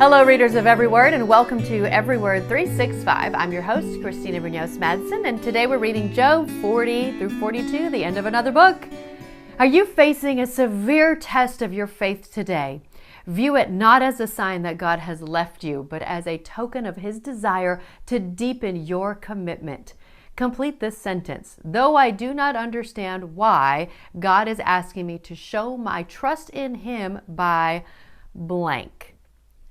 Hello, readers of Every Word, and welcome to Every Word 365. I'm your host, Christina Madsen, and today we're reading Job 40 through 42, the end of another book. Are you facing a severe test of your faith today? View it not as a sign that God has left you, but as a token of His desire to deepen your commitment. Complete this sentence. Though I do not understand why, God is asking me to show my trust in Him by blank.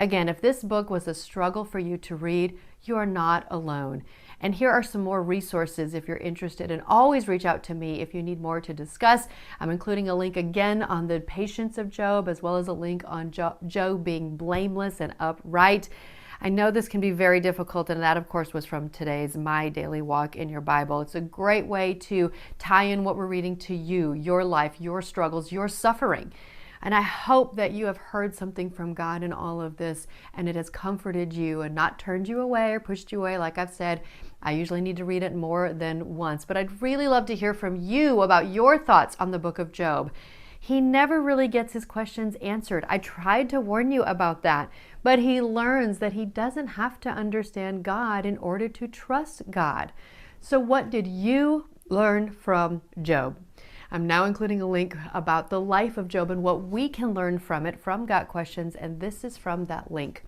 Again, if this book was a struggle for you to read, you are not alone. And here are some more resources if you're interested, and always reach out to me if you need more to discuss. I'm including a link again on the patience of Job, as well as a link on Job being blameless and upright. I know this can be very difficult, and that, of course, was from today's My Daily Walk in Your Bible. It's a great way to tie in what we're reading to you, your life, your struggles, your suffering. And I hope that you have heard something from God in all of this, and it has comforted you and not turned you away or pushed you away. Like I've said, I usually need to read it more than once, but I'd really love to hear from you about your thoughts on the book of Job. He never really gets his questions answered. I tried to warn you about that, but he learns that he doesn't have to understand God in order to trust God. So what did you learn from Job? I'm now including a link about the life of Job and what we can learn from it from Got Questions, and this is from that link.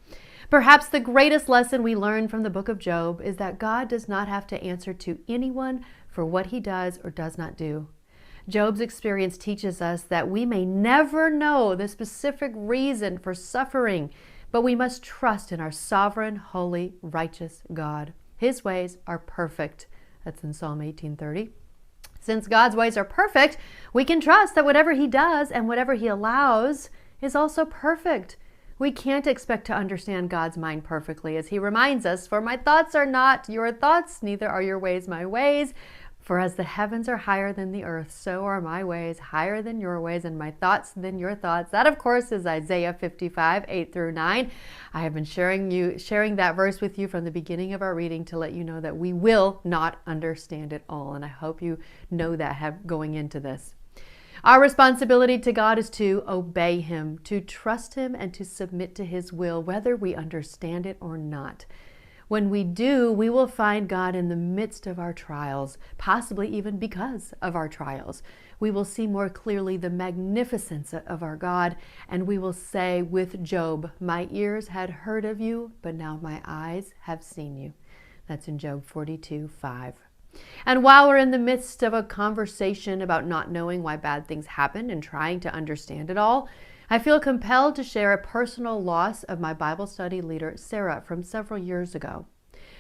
Perhaps the greatest lesson we learn from the book of Job is that God does not have to answer to anyone for what he does or does not do. Job's experience teaches us that we may never know the specific reason for suffering, but we must trust in our sovereign, holy, righteous God. His ways are perfect. That's in Psalm 18:30. Since God's ways are perfect, we can trust that whatever He does and whatever He allows is also perfect. We can't expect to understand God's mind perfectly, as He reminds us, "For my thoughts are not your thoughts, neither are your ways my ways. For as the heavens are higher than the earth, so are my ways higher than your ways, and my thoughts than your thoughts." That, of course, is Isaiah 55, 8 through 9. I have been sharing that verse with you from the beginning of our reading to let you know that we will not understand it all. And I hope you know that going into this. Our responsibility to God is to obey Him, to trust Him, and to submit to His will, whether we understand it or not. When we do, we will find God in the midst of our trials, possibly even because of our trials. We will see more clearly the magnificence of our God, and we will say with Job, "My ears had heard of you, but now my eyes have seen you." That's in Job 42:5. And while we're in the midst of a conversation about not knowing why bad things happen and trying to understand it all, I feel compelled to share a personal loss of my Bible study leader, Sarah, from several years ago.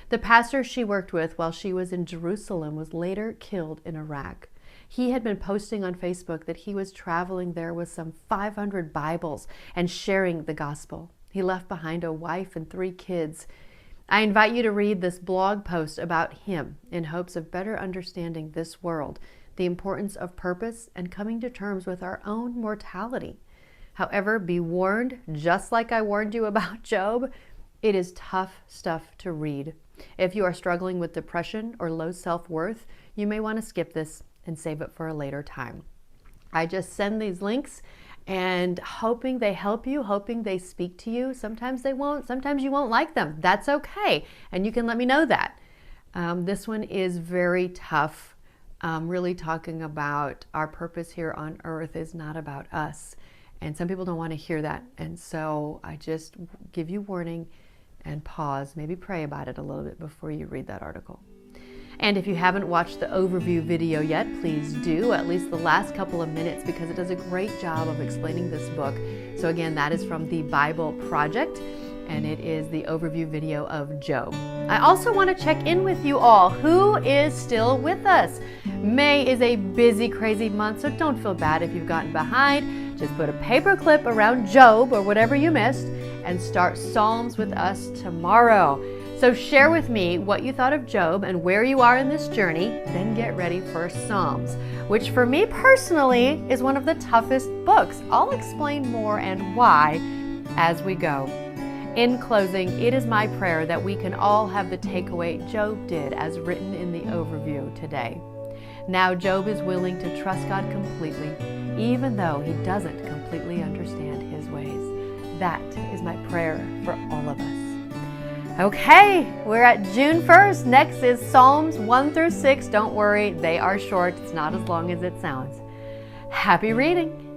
The pastor she worked with while she was in Jerusalem was later killed in Iraq. He had been posting on Facebook that he was traveling there with some 500 Bibles and sharing the gospel. He left behind a wife and 3 kids. I invite you to read this blog post about him in hopes of better understanding this world, the importance of purpose, and coming to terms with our own mortality. However, be warned, just like I warned you about Job, it is tough stuff to read. If you are struggling with depression or low self-worth, you may want to skip this and save it for a later time. I just send these links and hoping they help you, hoping they speak to you. Sometimes they won't, sometimes you won't like them. That's okay, and you can let me know that. This one is very tough, really talking about our purpose here on earth is not about us. And some people don't want to hear that. And so I just give you warning and pause, maybe pray about it a little bit before you read that article. And if you haven't watched the overview video yet, please do, at least the last couple of minutes, because it does a great job of explaining this book. So again, that is from the Bible Project, and it is the overview video of Job. I also want to check in with you all. Who is still with us? May is a busy, crazy month, so don't feel bad if you've gotten behind. Just put a paper clip around Job or whatever you missed and start Psalms with us tomorrow. So share with me what you thought of Job and where you are in this journey, then get ready for Psalms, which for me personally is one of the toughest books. I'll explain more and why as we go. In closing, it is my prayer that we can all have the takeaway Job did as written in the overview today. Now Job is willing to trust God completely, even though he doesn't completely understand His ways. That is my prayer for all of us. Okay, we're at June 1st. Next is Psalms 1 through 6. Don't worry, they are short. It's not as long as it sounds. Happy reading.